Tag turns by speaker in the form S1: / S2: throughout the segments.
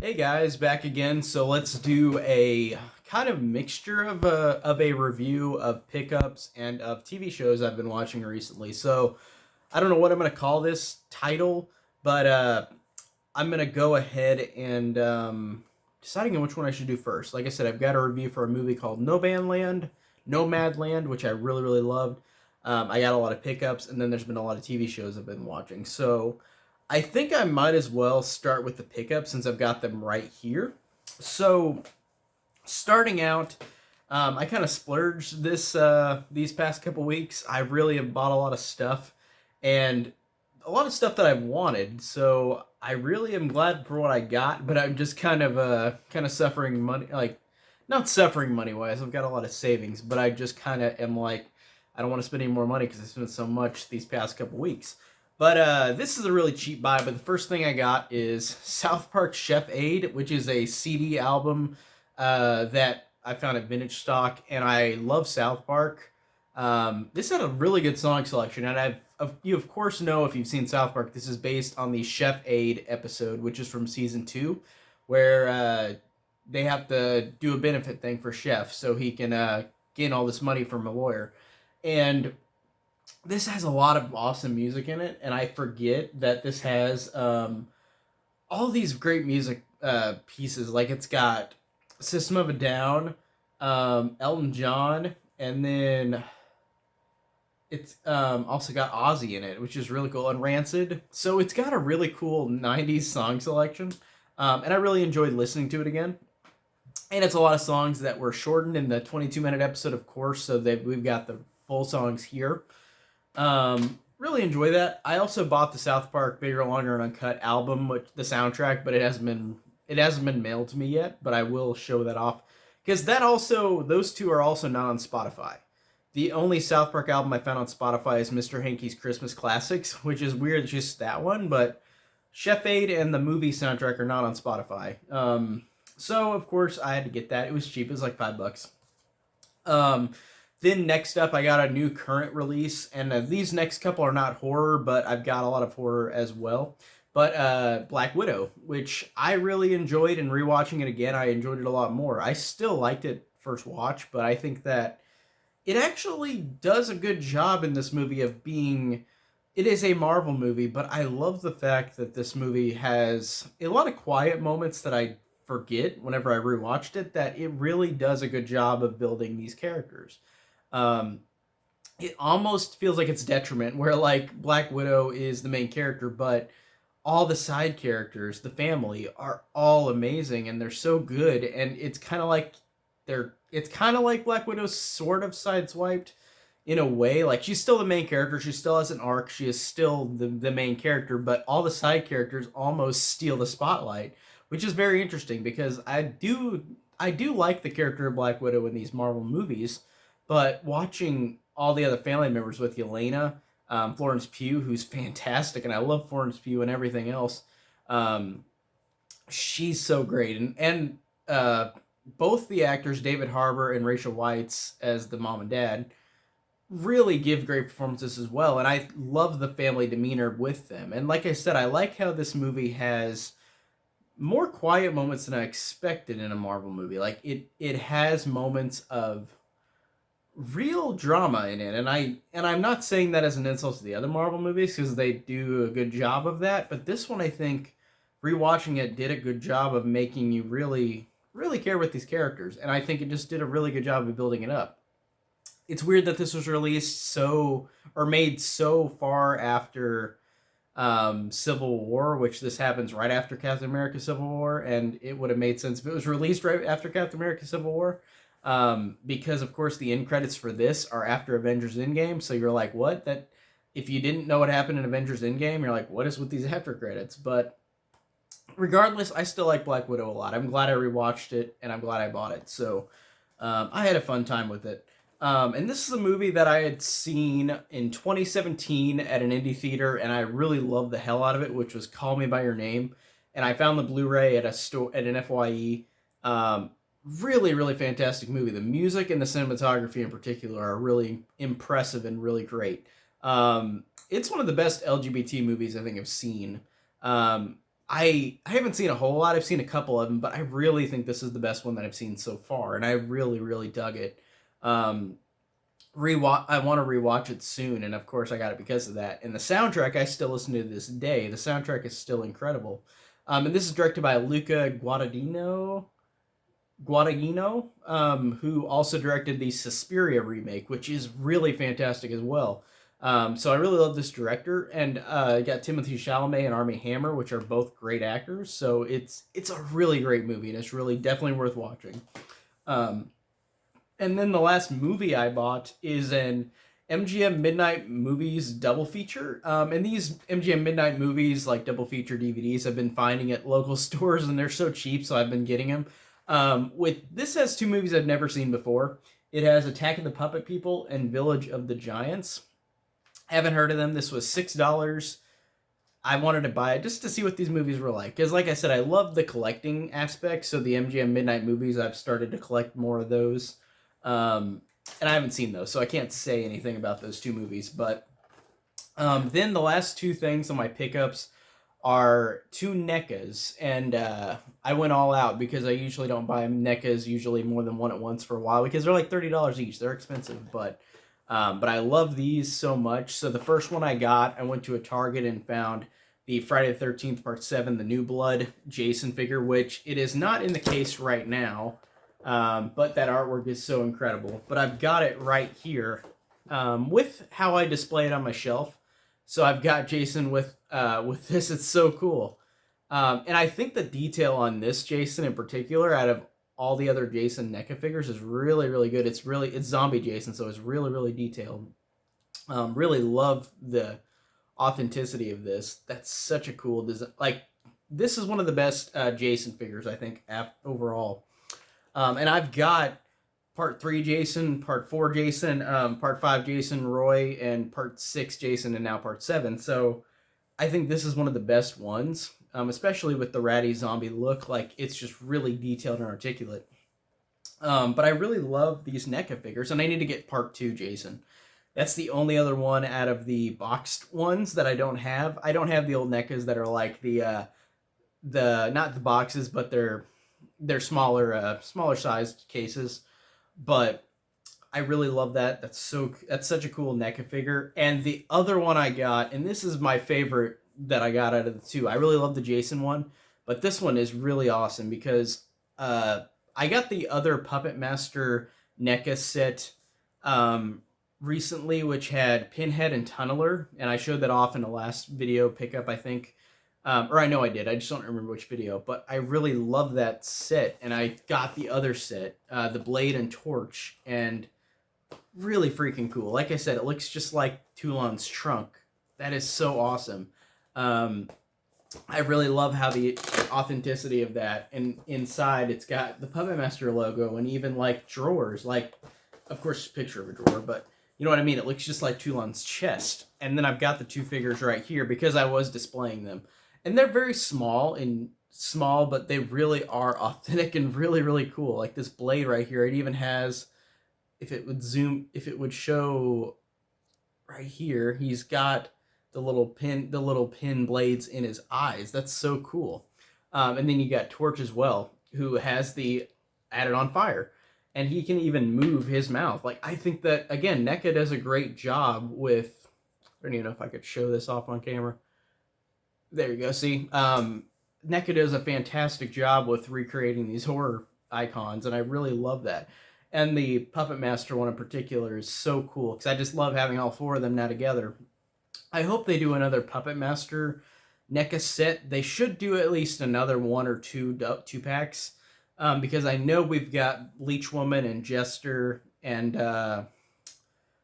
S1: Hey guys, back again. So let's do a kind of mixture of a review of pickups and of TV shows I've been watching recently. So I don't know what I'm gonna call this title, but I'm gonna go ahead and deciding on which one I should do first. Like I said, I've got a review for a movie called Nomadland, which I really loved. I got a lot of pickups, and then there's been a lot of TV shows I've been watching. So I think I might as well start with the pickups since I've got them right here. So starting out, I kind of splurged these past couple weeks. I really have bought a lot of stuff, and a lot of stuff that I wanted. So I really am glad for what I got, but I'm just kind of suffering money, like not suffering money wise. I've got a lot of savings, but I just kind of am like I don't want to spend any more money because I spent so much these past couple weeks. But this is a really cheap buy. But the first thing I got is South Park Chef Aid, which is a CD album that I found at Vintage Stock, and I love South Park. This had a really good song selection, and you of course know if you've seen South Park. This is based on the Chef Aid episode, which is from season 2, where they have to do a benefit thing for Chef so he can gain all this money from a lawyer, and this has a lot of awesome music in it, and I forget that this has all these great music pieces. Like it's got System of a Down, Elton John, and then it's also got Ozzy in it, which is really cool, and Rancid. So it's got a really cool '90s song selection, and I really enjoyed listening to it again. And it's a lot of songs that were shortened in the 22-minute episode, of course, so that we've got the full songs here. Really enjoy that. I also bought the South Park Bigger, Longer, and Uncut album, which the soundtrack, but it hasn't been mailed to me yet. But I will show that off because those two are also not on Spotify. The only South Park album I found on Spotify is Mr. Hankey's Christmas Classics, which is weird, just that one. But Chef Aid and the movie soundtrack are not on Spotify. So of course I had to get that. It was cheap. It was like $5. Um, then next up, I got a new current release, and these next couple are not horror, but I've got a lot of horror as well. But Black Widow, which I really enjoyed, and rewatching it again, I enjoyed it a lot more. I still liked it first watch, but I think that it actually does a good job in this movie of being. It is a Marvel movie, but I love the fact that this movie has a lot of quiet moments that I forget whenever I rewatched it. That it really does a good job of building these characters. Um, it almost feels like it's detriment where like Black Widow is the main character, but all the side characters, the family, are all amazing and they're so good. And it's kind of like Black Widow's sort of sideswiped in a way. Like she's still the main character, she still has an arc, she is still the main character, but all the side characters almost steal the spotlight, which is very interesting because I do like the character of Black Widow in these Marvel movies, but watching all the other family members with Yelena, Florence Pugh, who's fantastic, and I love Florence Pugh and everything else. Um, she's so great, and both the actors, David Harbour and Rachel Weisz, as the mom and dad, really give great performances as well. And I love the family demeanor with them. And like I said, I like how this movie has more quiet moments than I expected in a Marvel movie. Like it has moments of real drama in it, and I'm not saying that as an insult to the other Marvel movies because they do a good job of that, but this one I think rewatching it did a good job of making you really care with these characters, and I think it just did a really good job of building it up. It's weird that this was released so or made so far after Civil War, which this happens right after Captain America Civil War, and it would have made sense if it was released right after Captain America Civil War. Because of course the end credits for this are after Avengers Endgame, so you're like, what? That if you didn't know what happened in Avengers Endgame, you're like, what is with these after credits? But regardless, I still like Black Widow a lot. I'm glad I rewatched it, and I'm glad I bought it. So I had a fun time with it. And this is a movie that I had seen in 2017 at an indie theater, and I really loved the hell out of it, which was Call Me by Your Name. And I found the Blu-ray at a store at an FYE. Really fantastic movie. The music and the cinematography in particular are really impressive and really great. It's one of the best LGBT movies I think I've seen. I haven't seen a whole lot. I've seen a couple of them, but I really think this is the best one that I've seen so far, and I really dug it. Um, I want to rewatch it soon, and of course I got it because of that. And the soundtrack I still listen to this day. The soundtrack is still incredible. And this is directed by Luca Guadagnino, who also directed the Suspiria remake, which is really fantastic as well. So I really love this director, and got Timothée Chalamet and Armie Hammer, which are both great actors. So it's a really great movie, and it's really definitely worth watching. Um, and then the last movie I bought is an MGM Midnight Movies double feature. And these MGM Midnight Movies, like double feature DVDs, I've been finding at local stores, and they're so cheap, so I've been getting them. With this has two movies I've never seen before. It has Attack of the Puppet People and Village of the Giants. Haven't heard of them. This was $6. I wanted to buy it just to see what these movies were like. Because, like I said, I love the collecting aspect. So the MGM Midnight Movies, I've started to collect more of those. And I haven't seen those, so I can't say anything about those two movies. But then the last two things on my pickups are two NECAs. And I went all out because I usually don't buy NECAs usually more than one at once for a while. Because they're like $30 each. They're expensive, but I love these so much. So the first one I got, I went to a Target and found the Friday the 13th Part 7, the New Blood Jason figure, which it is not in the case right now, but that artwork is so incredible. But I've got it right here with how I display it on my shelf. So I've got Jason with this. It's so cool. And I think the detail on this Jason in particular, out of all the other Jason NECA figures, is really good. It's zombie Jason, so it's really detailed. Really love the authenticity of this. That's such a cool design. Like, this is one of the best Jason figures, I think, overall. And I've got Part 3 Jason, Part 4 Jason, Part 5 Jason Roy, and Part 6 Jason, and now Part 7. So I think this is one of the best ones. Especially with the ratty zombie look. Like, it's just really detailed and articulate. But I really love these NECA figures, and I need to get Part 2 Jason. That's the only other one out of the boxed ones that I don't have. I don't have the old NECAs that are like the not the boxes, but they're smaller sized cases. But I really love that. That's such a cool NECA figure. And the other one I got, and this is my favorite that I got out of the two. I really love the Jason one, but this one is really awesome because I got the other Puppet Master NECA set recently, which had Pinhead and Tunneler, and I showed that off in the last video pickup, I think. Or I know I did. I just don't remember which video, but I really love that set, and I got the other set, the Blade and Torch, and really freaking cool. Like I said, it looks just like Toulon's trunk. That is so awesome. I really love how the authenticity of that, and inside it's got the Puppet Master logo and even like drawers, like, of course, picture of a drawer, but you know what I mean? It looks just like Toulon's chest. And then I've got the two figures right here because I was displaying them. And they're very small, but they really are authentic and really cool. Like this blade right here, it even has, if it would show right here, he's got the little pin blades in his eyes. That's so cool. And then you got Torch as well, who has the added on fire, and he can even move his mouth. Like, I think that, again, NECA does a great job with, I don't even know if I could show this off on camera. There you go. See, NECA does a fantastic job with recreating these horror icons, and I really love that. And the Puppet Master one in particular is so cool because I just love having all four of them now together. I hope they do another Puppet Master NECA set. They should do at least another one or two packs, because I know we've got Leech Woman and Jester and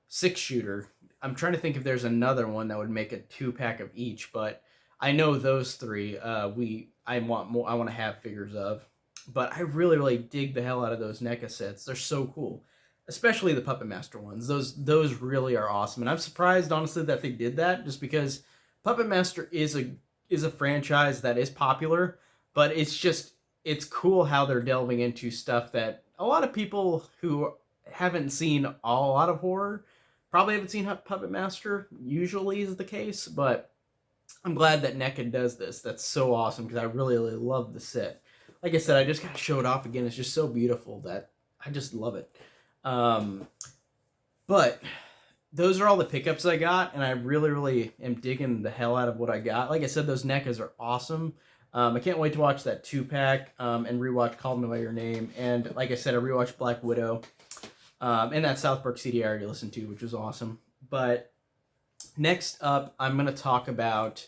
S1: Six Shooter. I'm trying to think if there's another one that would make a 2-pack of each, but I know those three I want to have figures of. But I really dig the hell out of those NECA sets. They're so cool. Especially the Puppet Master ones. Those really are awesome. And I'm surprised, honestly, that they did that, just because Puppet Master is a franchise that is popular, but it's cool how they're delving into stuff that a lot of people who haven't seen a lot of horror probably haven't seen Puppet Master, usually is the case, but I'm glad that NECA does this. That's so awesome because I really, really love the set. Like I said, I just gotta show it off again. It's just so beautiful that I just love it. Um, but those are all the pickups I got, and I really, really am digging the hell out of what I got. Like I said, those NECAs are awesome. I can't wait to watch that 2-pack and rewatch Call Me by Your Name. And like I said, I rewatched Black Widow and that South Park CD I already listened to, which was awesome. But next up, I'm going to talk about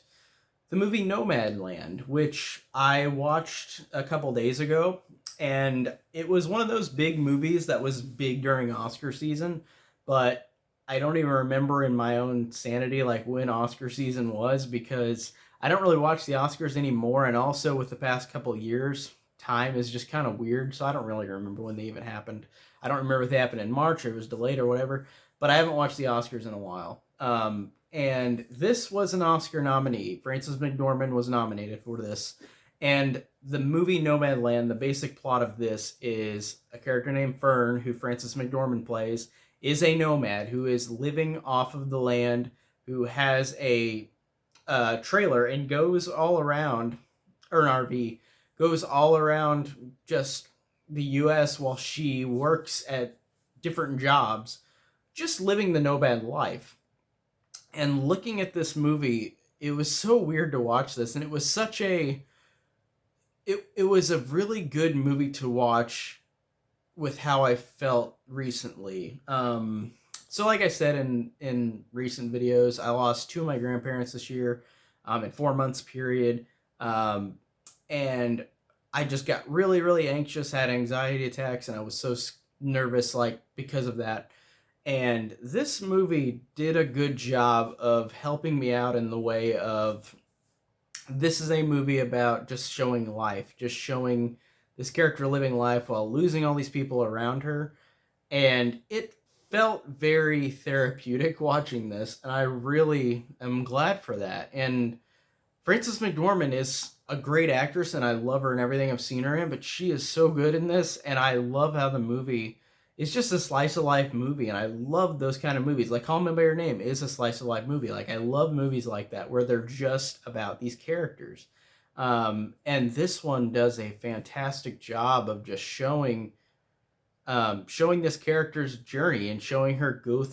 S1: the movie Nomadland, which I watched a couple days ago. And it was one of those big movies that was big during Oscar season, but I don't even remember in my own sanity like when Oscar season was, because I don't really watch the Oscars anymore, and also with the past couple years, time is just kind of weird, so I don't really remember when they even happened. I don't remember if they happened in March or it was delayed or whatever, but I haven't watched the Oscars in a while. And this was an Oscar nominee. Frances McDormand was nominated for this. And the movie Nomadland, the basic plot of this is a character named Fern, who Frances McDormand plays, is a nomad who is living off of the land, who has a trailer and goes all around, or an RV, goes all around just the U.S. while she works at different jobs, just living the nomad life. And looking at this movie, it was so weird to watch this, and it was such a it was a really good movie to watch with how I felt recently. So like I said in recent videos, I lost 2 of my grandparents this year, in 4 months period, and I just got really, really anxious, had anxiety attacks, and I was so nervous, like, because of that. And this movie did a good job of helping me out in the way of, this is a movie about just showing life, just showing this character living life while losing all these people around her. And it felt very therapeutic watching this, and I really am glad for that. And Frances McDormand is a great actress, and I love her and everything I've seen her in, but she is so good in this, and I love how the movie is just a slice of life movie, and I love those kind of movies. Like Call Me by Your Name is a slice of life movie. Like, I love movies like that where they're just about these characters. And this one does a fantastic job of just showing this character's journey and showing her go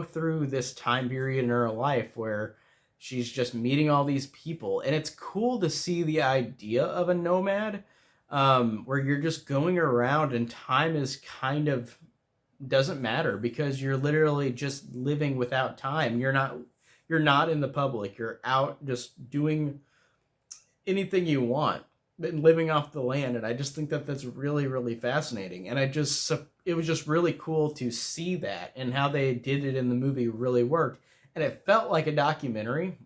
S1: through this time period in her life where she's just meeting all these people. And it's cool to see the idea of a nomad, where you're just going around and time is kind of doesn't matter because you're literally just living without time. You're not in the public. You're out just doing anything you want and living off the land. And I just think that that's really, really fascinating. And it was just really cool to see that, and how they did it in the movie really worked. And it felt like a documentary.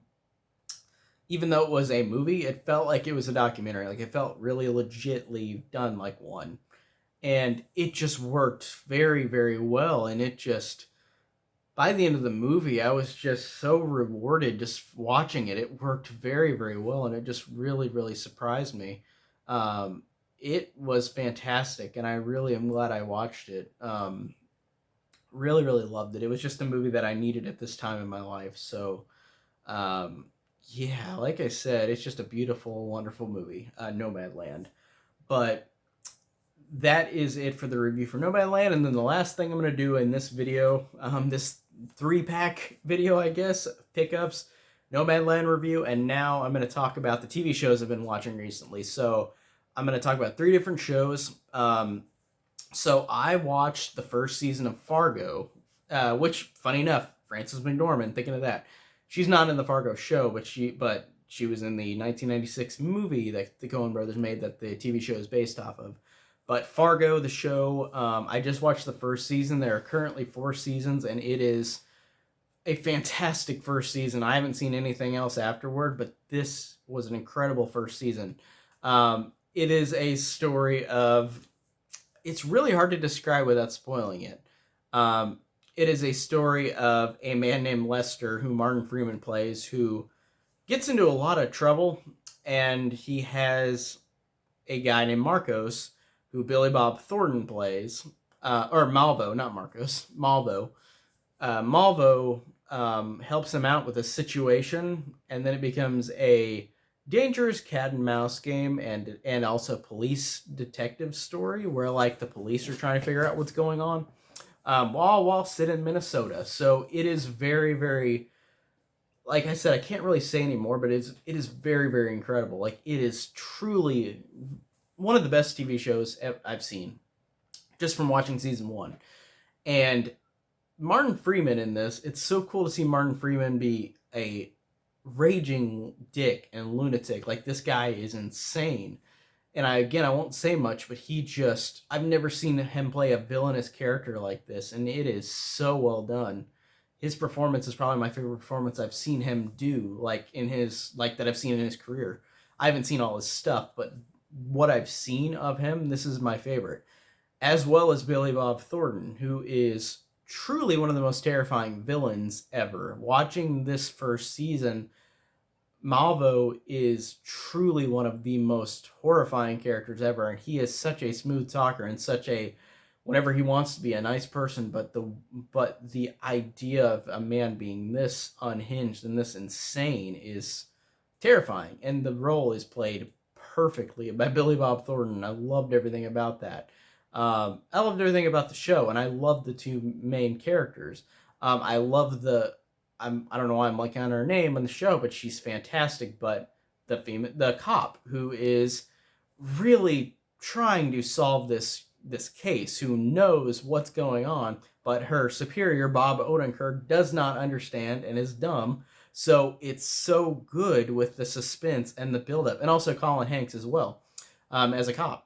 S1: Even though it was a movie, it felt like it was a documentary. Like, it felt really legitly done like one. And it just worked very, very well. And it just, by the end of the movie, I was just so rewarded just watching it. It worked very, very well, and it just really, really surprised me. It was fantastic, and I really am glad I watched it. Really, really loved it. It was just a movie that I needed at this time in my life. So, yeah, like I said, it's just a beautiful, wonderful movie, Nomadland. But that is it for the review for Nomadland. And then the last thing I'm going to do in this video, this 3-pack video, I guess, pickups, Nomadland review, and now I'm going to talk about the TV shows I've been watching recently. So I'm going to talk about 3 different shows. So I watched the first season of Fargo, which, funny enough, Frances McDormand, thinking of that, she's not in the Fargo show, but she was in the 1996 movie that the Coen brothers made that the TV show is based off of. But Fargo, the show, I just watched the first season. There are currently 4 seasons, and it is a fantastic first season. I haven't seen anything else afterward, but this was an incredible first season. It is a story of, it's really hard to describe without spoiling it. It is a story of a man named Lester, who Martin Freeman plays, who gets into a lot of trouble, and he has a guy named Marcos, who Billy Bob Thornton plays, or Malvo, not Marcos, Malvo. Malvo helps him out with a situation, and then it becomes a dangerous cat and mouse game, and also police detective story where like the police are trying to figure out what's going on, while sitting in Minnesota. So it is very, very, like I said, I can't really say anymore, but it is very, very incredible. Like, it is truly one of the best TV shows I've seen just from watching season one. And Martin Freeman in this, it's so cool to see Martin Freeman be a raging dick and lunatic. Like, this guy is insane. And I won't say much, but I've never seen him play a villainous character like this, and it is so well done. His performance is probably my favorite performance I've seen him do, that I've seen in his career. I haven't seen all his stuff, but what I've seen of him, this is my favorite. As well as Billy Bob Thornton, who is truly one of the most terrifying villains ever. Watching this first season, Malvo is truly one of the most horrifying characters ever, and he is such a smooth talker and such a, whenever he wants to be, a nice person, but the idea of a man being this unhinged and this insane is terrifying, and the role is played perfectly by Billy Bob Thornton. I loved everything about that. I loved everything about the show, and I loved the two main characters. I love I don't know why I'm blanking on her name on the show, but she's fantastic. But the cop who is really trying to solve this case, who knows what's going on, but her superior Bob Odenkirk does not understand and is dumb. So it's so good with the suspense and the buildup, and also Colin Hanks as well, as a cop.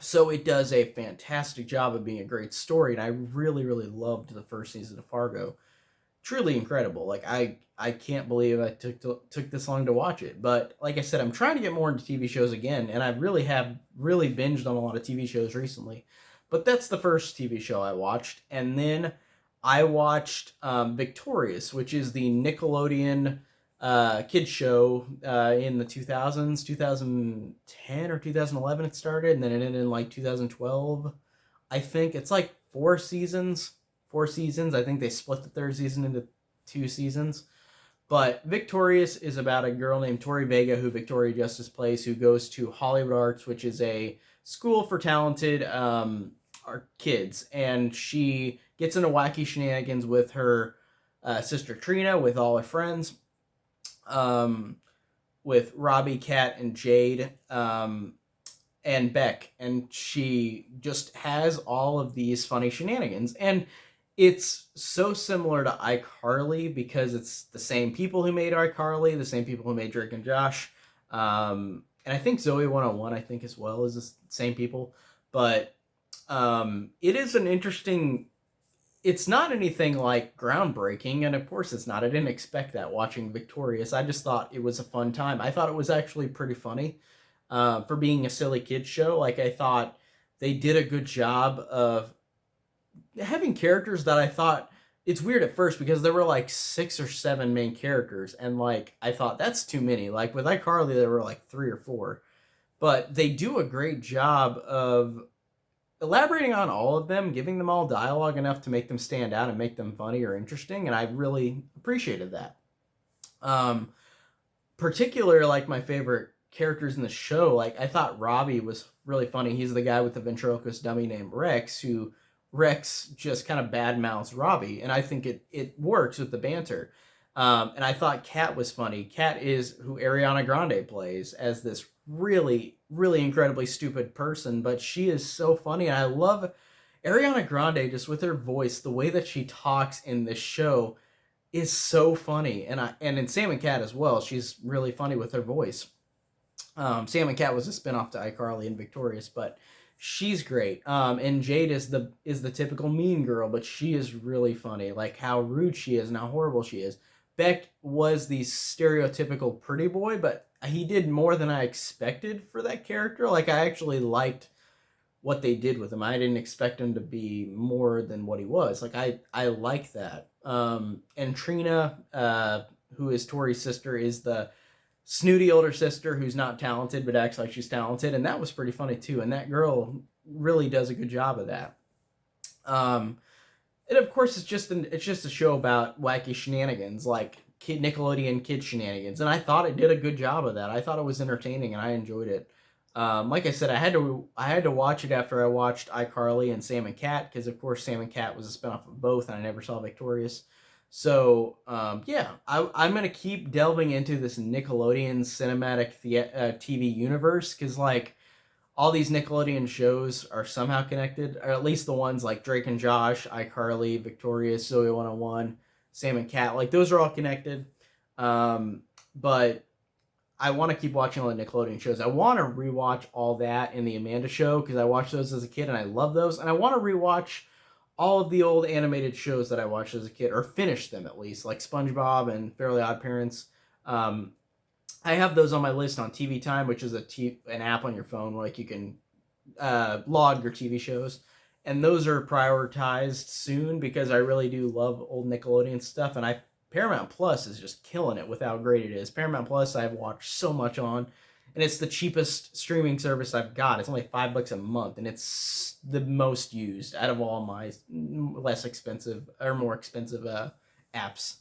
S1: So it does a fantastic job of being a great story, and I really, really loved the first season of Fargo. Truly incredible. Like, I can't believe I took this long to watch it. But like I said, I'm trying to get more into TV shows again, and I really have binged on a lot of TV shows recently. But that's the first TV show I watched, and then I watched Victorious, which is the Nickelodeon kids show in the 2000s, 2010 or 2011 it started, and then it ended in like 2012. I think it's like four seasons. I think they split the third season into 2 seasons. But Victorious is about a girl named Tori Vega, who Victoria Justice plays, who goes to Hollywood Arts, which is a school for talented kids. And she gets into wacky shenanigans with her sister Trina, with all her friends, with Robbie, Kat, and Jade, and Beck. And she just has all of these funny shenanigans. And it's so similar to iCarly because it's the same people who made iCarly, the same people who made Drake and Josh. And I think Zoe 101, I think, as well, is the same people. But it is an interesting... It's not anything like groundbreaking, and of course it's not. I didn't expect that watching Victorious. I just thought it was a fun time. I thought it was actually pretty funny for being a silly kids show. Like, I thought they did a good job of having characters that I thought... It's weird at first because there were like 6 or 7 main characters, and like I thought that's too many. Like with iCarly there were like 3 or 4. But they do a great job of elaborating on all of them, giving them all dialogue enough to make them stand out and make them funny or interesting, and I really appreciated that. Particularly, like, my favorite characters in the show, like, I thought Robbie was really funny. He's the guy with the ventriloquist dummy named Rex, who Rex just kind of badmouths Robbie, and I think it works with the banter. And I thought Kat was funny. Kat is who Ariana Grande plays as this really, really incredibly stupid person, but she is so funny, and I love Ariana Grande just with her voice. The way that she talks in this show is so funny, and in Sam and Cat as well, she's really funny with her voice. Sam and Cat was a spinoff to iCarly and Victorious, but she's great. And Jade is the typical mean girl, but she is really funny, like how rude she is and how horrible she is. Beck was the stereotypical pretty boy, but he did more than I expected for that character. Like, I actually liked what they did with him. I didn't expect him to be more than what he was. Like, I like that. And Trina, who is Tori's sister, is the snooty older sister who's not talented but acts like she's talented, and that was pretty funny too. And that girl really does a good job of that. And of course, it's just a show about wacky shenanigans, like Nickelodeon kid shenanigans, and I thought it did a good job of that. I thought it was entertaining, and I enjoyed it. Like I said, I had to watch it after I watched iCarly and Sam and Cat, because of course Sam and Cat was a spinoff of both, and I never saw Victorious. So yeah, I'm gonna keep delving into this Nickelodeon cinematic TV universe, because like all these Nickelodeon shows are somehow connected, or at least the ones like Drake and Josh, iCarly, Victorious, Zoe 101, Sam and Cat. Like those are all connected. But I want to keep watching all the Nickelodeon shows. I want to rewatch all that in the Amanda Show, because I watched those as a kid and I love those. And I want to rewatch all of the old animated shows that I watched as a kid, or finish them at least, like SpongeBob and Fairly Odd Parents. I have those on my list on TV Time, which is an app on your phone where like you can log your TV shows, and those are prioritized soon because I really do love old Nickelodeon stuff, and Paramount Plus is just killing it with how great it is. Paramount Plus I've watched so much on, and it's the cheapest streaming service I've got. It's only $5 a month, and it's the most used out of all my less expensive or more expensive apps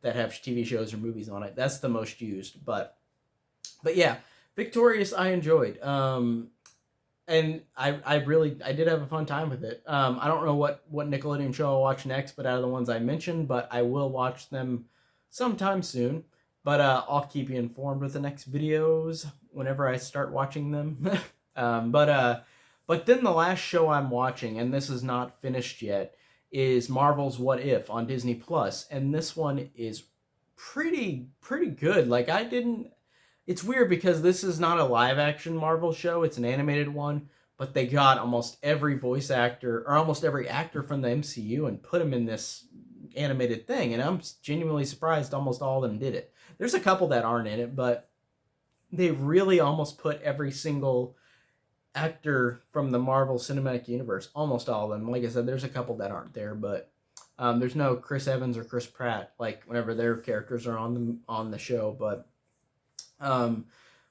S1: that have TV shows or movies on it. That's the most used. But yeah, Victorious I enjoyed. And I did have a fun time with it. I don't know what Nickelodeon show I'll watch next, but out of the ones I mentioned, but I will watch them sometime soon. But I'll keep you informed with the next videos whenever I start watching them. But then the last show I'm watching, and this is not finished yet, is Marvel's What If on Disney Plus, and this one is pretty good. Like it's weird because this is not a live action Marvel show, it's an animated one, but they got almost every voice actor or almost every actor from the MCU and put them in this animated thing, and I'm genuinely surprised almost all of them did it. There's a couple that aren't in it, but they really almost put every single actor from the Marvel Cinematic Universe, almost all of them. Like I said, there's a couple that aren't there, but there's no Chris Evans or Chris Pratt, like whenever their characters are on the show. But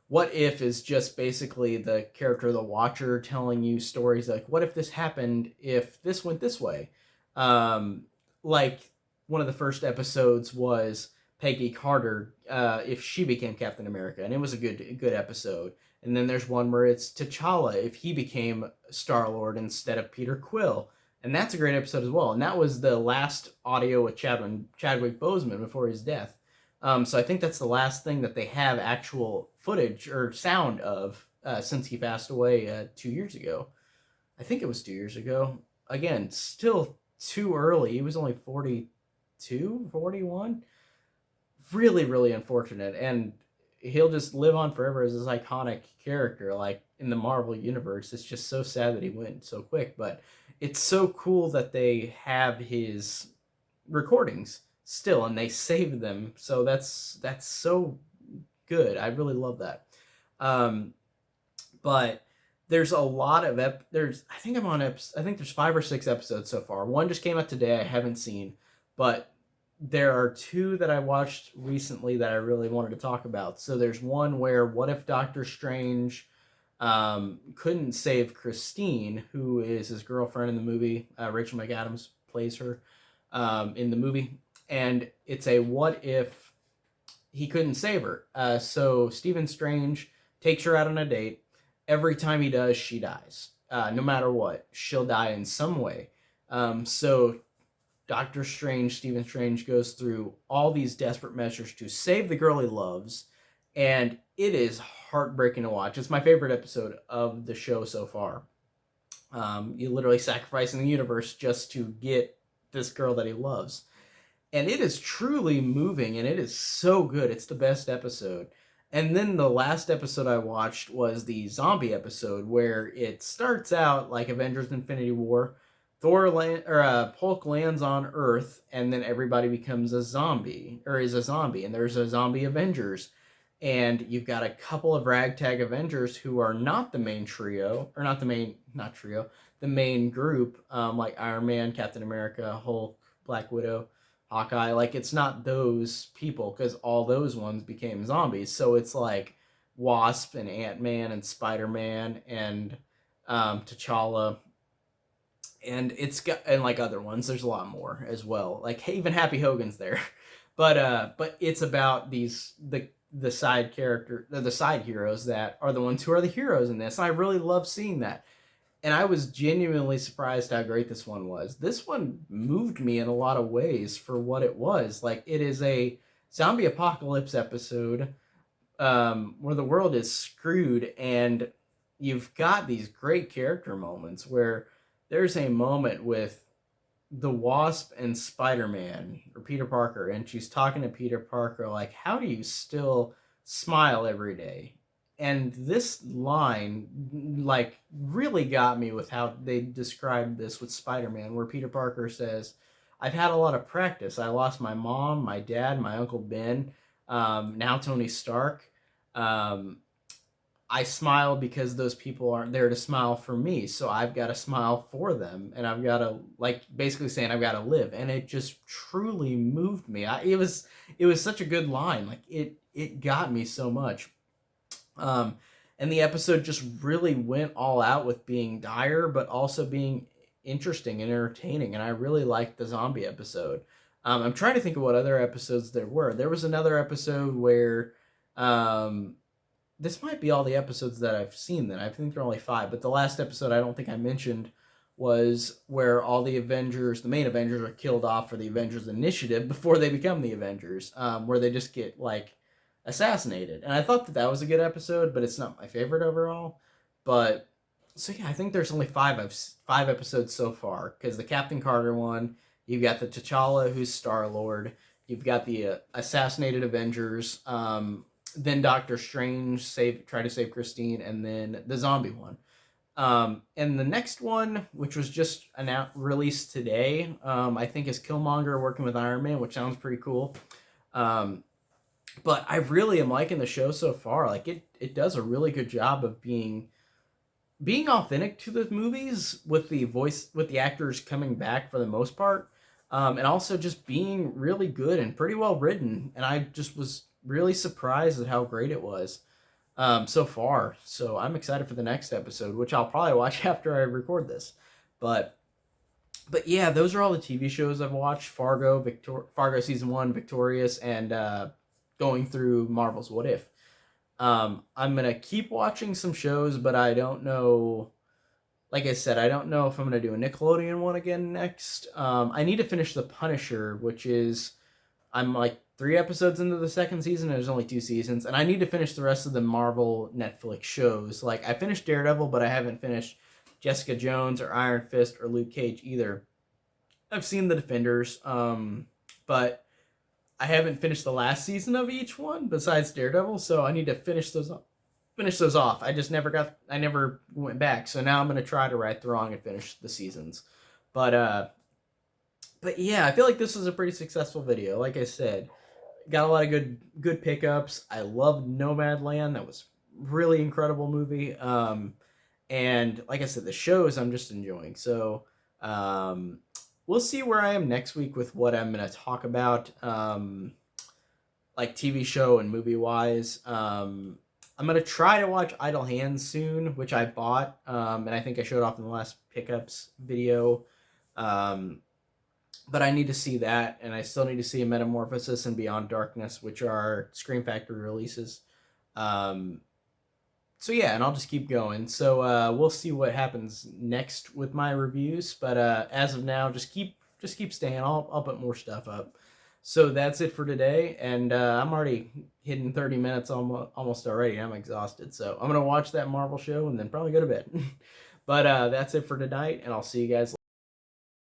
S1: What If is just basically the character, the Watcher, telling you stories like, what if this happened if this went this way? Like one of the first episodes was Peggy Carter, if she became Captain America, and it was a good episode. And then there's one where it's T'Challa if he became Star-Lord instead of Peter Quill, and that's a great episode as well. And that was the last audio with Chadwick Boseman before his death. So I think that's the last thing that they have actual footage or sound of since he passed away 2 years ago. I think it was 2 years ago. Again, still too early. He was only 42, 41. Really, really unfortunate. And he'll just live on forever as this iconic character, like in the Marvel universe. It's just so sad that he went so quick. But it's so cool that they have his recordings still and they saved them, so that's so good. I really love that. But there's a lot of I think there's 5 or 6 episodes so far. One just came out today I haven't seen, but there are 2 that I watched recently that I really wanted to talk about. So there's one where what if Doctor Strange couldn't save Christine, who is his girlfriend in the movie. Rachel McAdams plays her in the movie. And it's a what if he couldn't save her. So Stephen Strange takes her out on a date. Every time he does, she dies. No matter what, she'll die in some way. So Stephen Strange goes through all these desperate measures to save the girl he loves. And it is heartbreaking to watch. It's my favorite episode of the show so far. You literally sacrificing the universe just to get this girl that he loves. And it is truly moving, and it is so good. It's the best episode. And then the last episode I watched was the zombie episode, where it starts out like Avengers Infinity War. Hulk lands on Earth, and then everybody becomes a zombie, or is a zombie, and there's a zombie Avengers. And you've got a couple of ragtag Avengers who are not the main trio, or the main group, like Iron Man, Captain America, Hulk, Black Widow, Hawkeye. Like, it's not those people, because all those ones became zombies. So it's like Wasp and Ant-Man and Spider-Man and T'Challa and it's got, and like other ones, there's a lot more as well. Like even Happy Hogan's there, but it's about the side character, the side heroes that are the ones who are the heroes in this. And I really love seeing that. And I was genuinely surprised how great this one was. This one moved me in a lot of ways for what it was. Like, it is a zombie apocalypse episode where the world is screwed, and you've got these great character moments where there's a moment with the Wasp and Spider-Man, or Peter Parker, and she's talking to Peter Parker like, how do you still smile every day? And this line like really got me with how they described this with Spider-Man, where Peter Parker says, I've had a lot of practice. I lost my mom, my dad, my Uncle Ben, now Tony Stark. um, I smile because those people aren't there to smile for me, so I've got to smile for them, and I've got to, like, basically saying I've got to live. And it just truly moved me. It was such a good line. Like, it got me so much. Um, and the episode just really went all out with being dire, but also being interesting and entertaining. And I really liked the zombie episode. I'm trying to think of what other episodes there were. There was another episode where, this might be all the episodes that I've seen then. I think there are only 5, but the last episode I don't think I mentioned was where all the Avengers, the main Avengers, are killed off for the Avengers Initiative before they become the Avengers, where they just get, like, assassinated. And I thought that was a good episode, but it's not my favorite overall. But, so yeah, I think there's only 5 episodes so far, because the Captain Carter one, you've got the T'Challa, who's Star-Lord, you've got the assassinated Avengers, then Doctor Strange try to save Christine, and then the zombie one. And the next one, which was just released today, I think is Killmonger working with Iron Man, which sounds pretty cool. But I really am liking the show so far. Like, it does a really good job of being authentic to the movies, with the actors coming back for the most part, and also just being really good and pretty well written. And I just was really surprised at how great it was so far. So I'm excited for the next episode, which I'll probably watch after I record this. But yeah, those are all the TV shows I've watched: Fargo season 1, Victorious, and going through Marvel's What If. I'm gonna keep watching some shows, but I don't know. Like I said, I don't know if I'm gonna do a Nickelodeon one again next. I need to finish The Punisher, which is, I'm like 3 episodes into the 2nd season, and there's only 2 seasons, and I need to finish the rest of the Marvel Netflix shows. Like, I finished Daredevil, but I haven't finished Jessica Jones or Iron Fist or Luke Cage either. I've seen The Defenders, but I haven't finished the last season of each one besides Daredevil, so I need to finish those off. I never went back, so now I'm going to try to right the wrong and finish the seasons. But yeah, I feel like this was a pretty successful video. Like I said, got a lot of good pickups. I loved Nomadland. That was really incredible movie. And like I said, the shows I'm just enjoying. So we'll see where I am next week with what I'm going to talk about, like TV show and movie wise. I'm going to try to watch Idle Hands soon, which I bought, and I think I showed off in the last pickups video. But I need to see that, and I still need to see Metamorphosis and Beyond Darkness, which are Scream Factory releases. So yeah, and I'll just keep going. So we'll see what happens next with my reviews. But as of now, just keep staying. I'll put more stuff up. So that's it for today, and I'm already hitting 30 minutes almost already. I'm exhausted, so I'm gonna watch that Marvel show and then probably go to bed. But that's it for tonight, and I'll see you guys later.